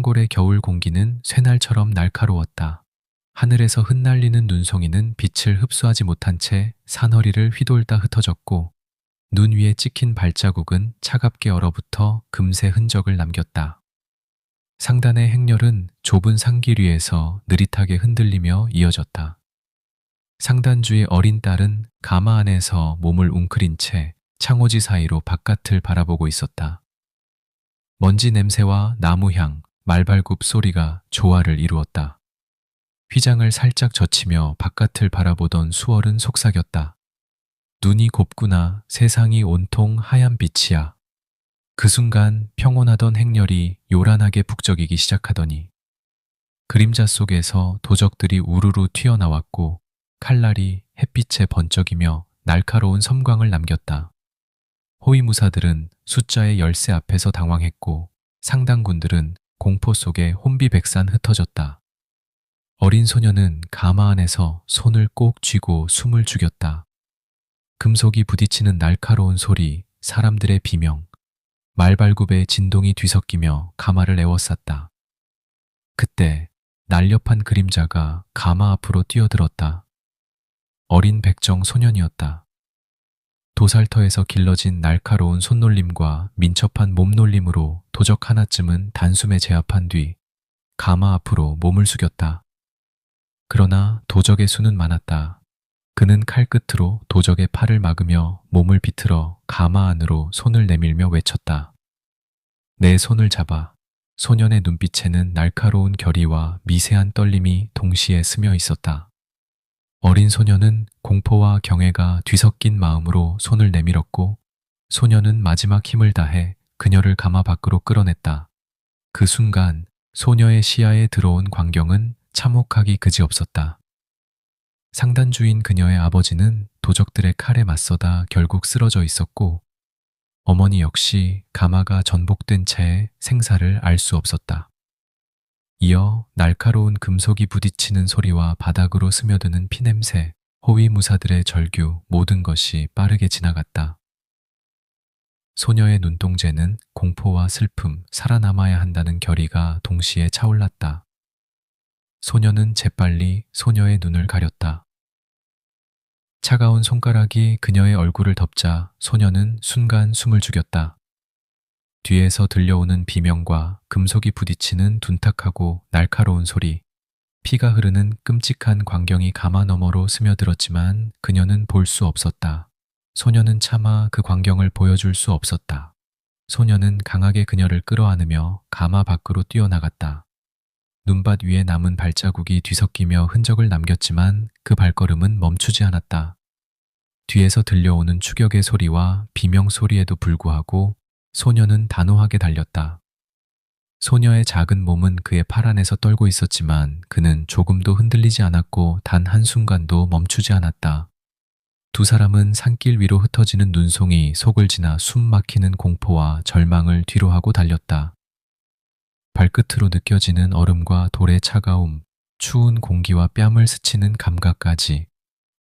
황골의 겨울 공기는 쇠날처럼 날카로웠다. 하늘에서 흩날리는 눈송이는 빛을 흡수하지 못한 채 산허리를 휘돌다 흩어졌고 눈 위에 찍힌 발자국은 차갑게 얼어붙어 금세 흔적을 남겼다. 상단의 행렬은 좁은 상길 위에서 느릿하게 흔들리며 이어졌다. 상단주의 어린 딸은 가마 안에서 몸을 웅크린 채 창호지 사이로 바깥을 바라보고 있었다. 먼지 냄새와 나무향, 말발굽 소리가 조화를 이루었다. 휘장을 살짝 젖히며 바깥을 바라보던 수월은 속삭였다. 눈이 곱구나 세상이 온통 하얀 빛이야. 그 순간 평온하던 행렬이 요란하게 북적이기 시작하더니 그림자 속에서 도적들이 우르르 튀어나왔고 칼날이 햇빛에 번쩍이며 날카로운 섬광을 남겼다. 호위무사들은 숫자의 열세 앞에서 당황했고 상당군들은 공포 속에 혼비백산 흩어졌다. 어린 소녀는 가마 안에서 손을 꼭 쥐고 숨을 죽였다. 금속이 부딪히는 날카로운 소리, 사람들의 비명, 말발굽에 진동이 뒤섞이며 가마를 에워쌌다. 그때 날렵한 그림자가 가마 앞으로 뛰어들었다. 어린 백정 소년이었다. 도살터에서 길러진 날카로운 손놀림과 민첩한 몸놀림으로 도적 하나쯤은 단숨에 제압한 뒤 가마 앞으로 몸을 숙였다. 그러나 도적의 수는 많았다. 그는 칼끝으로 도적의 팔을 막으며 몸을 비틀어 가마 안으로 손을 내밀며 외쳤다. 내 손을 잡아. 소년의 눈빛에는 날카로운 결의와 미세한 떨림이 동시에 스며 있었다. 어린 소녀는 공포와 경애가 뒤섞인 마음으로 손을 내밀었고 소녀는 마지막 힘을 다해 그녀를 가마 밖으로 끌어냈다. 그 순간 소녀의 시야에 들어온 광경은 참혹하기 그지없었다. 상단주인 그녀의 아버지는 도적들의 칼에 맞서다 결국 쓰러져 있었고 어머니 역시 가마가 전복된 채 생사를 알 수 없었다. 이어 날카로운 금속이 부딪히는 소리와 바닥으로 스며드는 피냄새, 호위무사들의 절규 모든 것이 빠르게 지나갔다. 소녀의 눈동자는 공포와 슬픔, 살아남아야 한다는 결의가 동시에 차올랐다. 소녀는 재빨리 소녀의 눈을 가렸다. 차가운 손가락이 그녀의 얼굴을 덮자 소녀는 순간 숨을 죽였다. 뒤에서 들려오는 비명과 금속이 부딪히는 둔탁하고 날카로운 소리, 피가 흐르는 끔찍한 광경이 가마 너머로 스며들었지만 그녀는 볼 수 없었다. 소녀는 차마 그 광경을 보여줄 수 없었다. 소녀는 강하게 그녀를 끌어안으며 가마 밖으로 뛰어나갔다. 눈밭 위에 남은 발자국이 뒤섞이며 흔적을 남겼지만 그 발걸음은 멈추지 않았다. 뒤에서 들려오는 추격의 소리와 비명 소리에도 불구하고 소녀는 단호하게 달렸다. 소녀의 작은 몸은 그의 팔 안에서 떨고 있었지만 그는 조금도 흔들리지 않았고 단 한순간도 멈추지 않았다. 두 사람은 산길 위로 흩어지는 눈송이 속을 지나 숨 막히는 공포와 절망을 뒤로하고 달렸다. 발끝으로 느껴지는 얼음과 돌의 차가움, 추운 공기와 뺨을 스치는 감각까지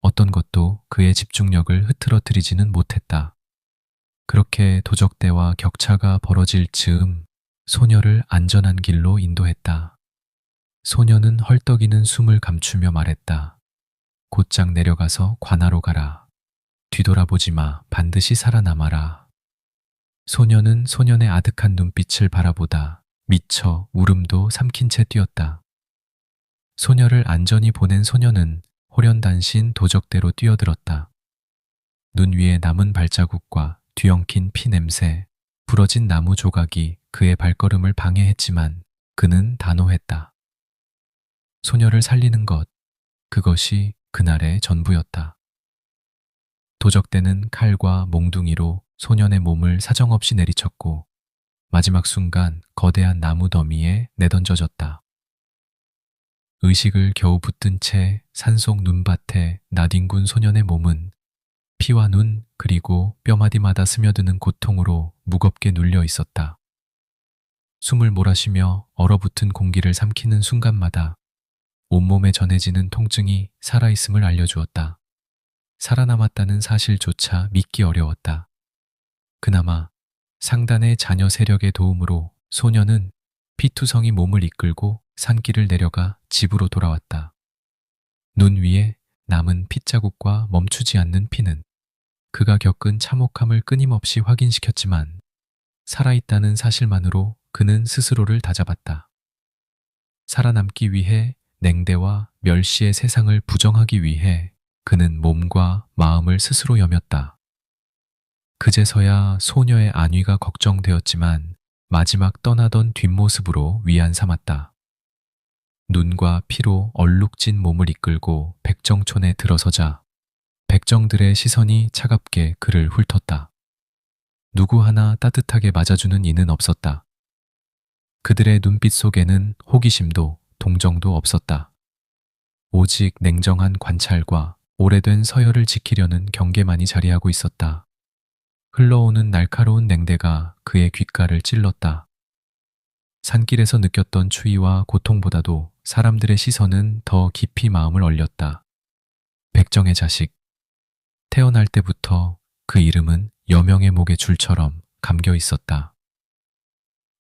어떤 것도 그의 집중력을 흐트러뜨리지는 못했다. 그렇게 도적대와 격차가 벌어질 즈음 소녀를 안전한 길로 인도했다. 소녀는 헐떡이는 숨을 감추며 말했다. 곧장 내려가서 관하로 가라. 뒤돌아보지 마. 반드시 살아남아라. 소녀는 소년의 아득한 눈빛을 바라보다 미쳐 울음도 삼킨 채 뛰었다. 소녀를 안전히 보낸 소녀는 호련단신 도적대로 뛰어들었다. 눈 위에 남은 발자국과 뒤엉킨 피 냄새, 부러진 나무 조각이 그의 발걸음을 방해했지만 그는 단호했다. 소녀를 살리는 것, 그것이 그날의 전부였다. 도적대는 칼과 몽둥이로 소년의 몸을 사정없이 내리쳤고 마지막 순간 거대한 나무 더미에 내던져졌다. 의식을 겨우 붙든 채 산속 눈밭에 나뒹군 소년의 몸은 피와 눈 그리고 뼈마디마다 스며드는 고통으로 무겁게 눌려 있었다. 숨을 몰아쉬며 얼어붙은 공기를 삼키는 순간마다 온몸에 전해지는 통증이 살아있음을 알려주었다. 살아남았다는 사실조차 믿기 어려웠다. 그나마 상단의 자녀 세력의 도움으로 소녀는 피투성이 몸을 이끌고 산길을 내려가 집으로 돌아왔다. 눈 위에 남은 핏자국과 멈추지 않는 피는 그가 겪은 참혹함을 끊임없이 확인시켰지만 살아있다는 사실만으로 그는 스스로를 다잡았다. 살아남기 위해 냉대와 멸시의 세상을 부정하기 위해 그는 몸과 마음을 스스로 여몄다. 그제서야 소녀의 안위가 걱정되었지만 마지막 떠나던 뒷모습으로 위안 삼았다. 눈과 피로 얼룩진 몸을 이끌고 백정촌에 들어서자 백정들의 시선이 차갑게 그를 훑었다. 누구 하나 따뜻하게 맞아주는 이는 없었다. 그들의 눈빛 속에는 호기심도 동정도 없었다. 오직 냉정한 관찰과 오래된 서열을 지키려는 경계만이 자리하고 있었다. 흘러오는 날카로운 냉대가 그의 귓가를 찔렀다. 산길에서 느꼈던 추위와 고통보다도 사람들의 시선은 더 깊이 마음을 얼렸다. 백정의 자식. 태어날 때부터 그 이름은 여명의 목의 줄처럼 감겨 있었다.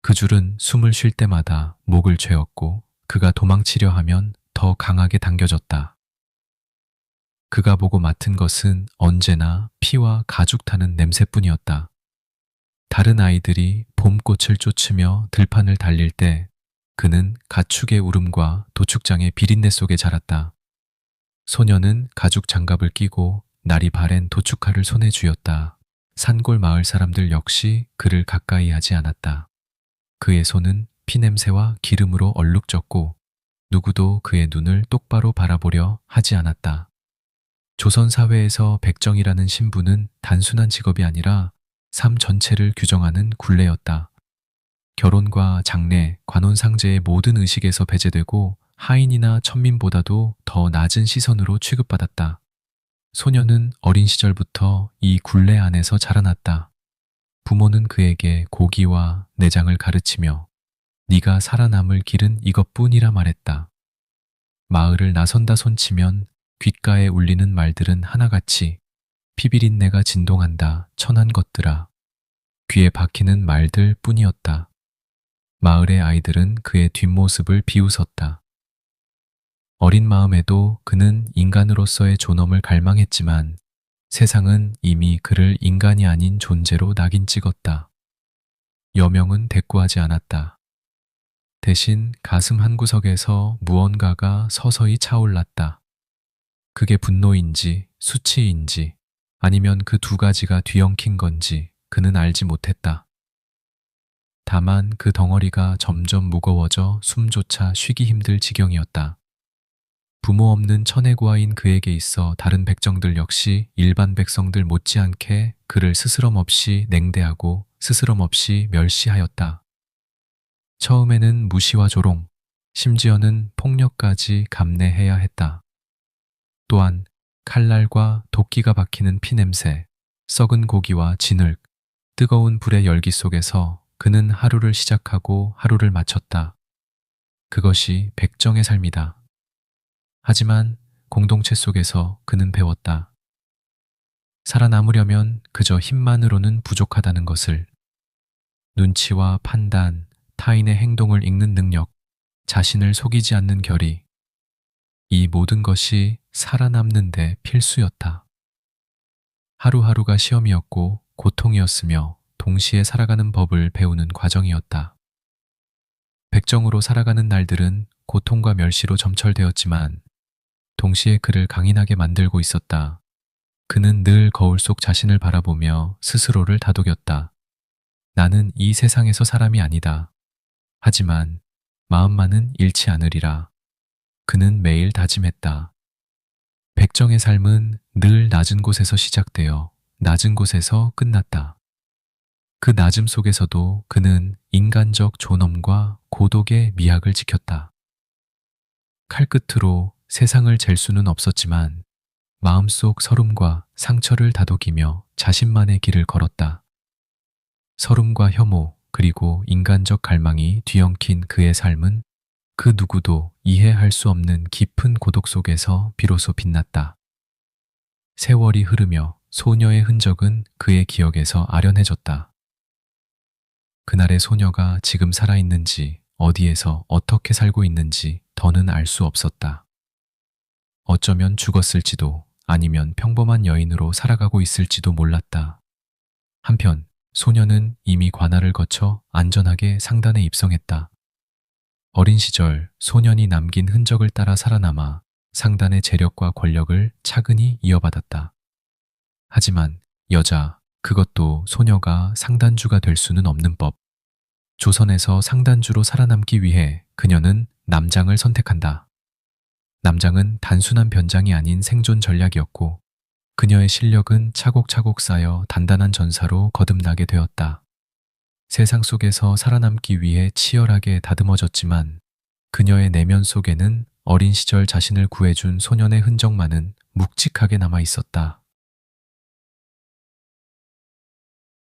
그 줄은 숨을 쉴 때마다 목을 죄었고 그가 도망치려 하면 더 강하게 당겨졌다. 그가 보고 맡은 것은 언제나 피와 가죽 타는 냄새뿐이었다. 다른 아이들이 봄꽃을 쫓으며 들판을 달릴 때 그는 가축의 울음과 도축장의 비린내 속에 자랐다. 소녀는 가죽 장갑을 끼고 날이 바랜 도축칼을 손에 쥐었다. 산골 마을 사람들 역시 그를 가까이 하지 않았다. 그의 손은 피냄새와 기름으로 얼룩졌고 누구도 그의 눈을 똑바로 바라보려 하지 않았다. 조선 사회에서 백정이라는 신분은 단순한 직업이 아니라 삶 전체를 규정하는 굴레였다. 결혼과 장례, 관혼상제의 모든 의식에서 배제되고 하인이나 천민보다도 더 낮은 시선으로 취급받았다. 소녀는 어린 시절부터 이 굴레 안에서 자라났다. 부모는 그에게 고기와 내장을 가르치며 네가 살아남을 길은 이것뿐이라 말했다. 마을을 나선다 손치면 귓가에 울리는 말들은 하나같이 피비린내가 진동한다 천한 것들아. 귀에 박히는 말들 뿐이었다. 마을의 아이들은 그의 뒷모습을 비웃었다. 어린 마음에도 그는 인간으로서의 존엄을 갈망했지만 세상은 이미 그를 인간이 아닌 존재로 낙인 찍었다. 여명은 대꾸하지 않았다. 대신 가슴 한구석에서 무언가가 서서히 차올랐다. 그게 분노인지 수치인지 아니면 그 두 가지가 뒤엉킨 건지 그는 알지 못했다. 다만 그 덩어리가 점점 무거워져 숨조차 쉬기 힘들 지경이었다. 부모 없는 천혜고아인 그에게 있어 다른 백정들 역시 일반 백성들 못지않게 그를 스스럼 없이 냉대하고 스스럼 없이 멸시하였다. 처음에는 무시와 조롱, 심지어는 폭력까지 감내해야 했다. 또한 칼날과 도끼가 박히는 피냄새, 썩은 고기와 진흙, 뜨거운 불의 열기 속에서 그는 하루를 시작하고 하루를 마쳤다. 그것이 백정의 삶이다. 하지만 공동체 속에서 그는 배웠다. 살아남으려면 그저 힘만으로는 부족하다는 것을. 눈치와 판단, 타인의 행동을 읽는 능력, 자신을 속이지 않는 결의. 이 모든 것이 살아남는 데 필수였다. 하루하루가 시험이었고 고통이었으며 동시에 살아가는 법을 배우는 과정이었다. 백정으로 살아가는 날들은 고통과 멸시로 점철되었지만 동시에 그를 강인하게 만들고 있었다. 그는 늘 거울 속 자신을 바라보며 스스로를 다독였다. 나는 이 세상에서 사람이 아니다. 하지만 마음만은 잃지 않으리라. 그는 매일 다짐했다. 백정의 삶은 늘 낮은 곳에서 시작되어 낮은 곳에서 끝났다. 그 낮음 속에서도 그는 인간적 존엄과 고독의 미학을 지켰다. 칼끝으로 세상을 잴 수는 없었지만 마음속 서름과 상처를 다독이며 자신만의 길을 걸었다. 서름과 혐오 그리고 인간적 갈망이 뒤엉킨 그의 삶은 그 누구도 이해할 수 없는 깊은 고독 속에서 비로소 빛났다. 세월이 흐르며 소녀의 흔적은 그의 기억에서 아련해졌다. 그날의 소녀가 지금 살아있는지 어디에서 어떻게 살고 있는지 더는 알 수 없었다. 어쩌면 죽었을지도 아니면 평범한 여인으로 살아가고 있을지도 몰랐다. 한편 소녀는 이미 관할을 거쳐 안전하게 상단에 입성했다. 어린 시절 소년이 남긴 흔적을 따라 살아남아 상단의 재력과 권력을 차근히 이어받았다. 하지만 여자, 그것도 소녀가 상단주가 될 수는 없는 법. 조선에서 상단주로 살아남기 위해 그녀는 남장을 선택한다. 남장은 단순한 변장이 아닌 생존 전략이었고 그녀의 실력은 차곡차곡 쌓여 단단한 전사로 거듭나게 되었다. 세상 속에서 살아남기 위해 치열하게 다듬어졌지만 그녀의 내면 속에는 어린 시절 자신을 구해준 소년의 흔적만은 묵직하게 남아 있었다.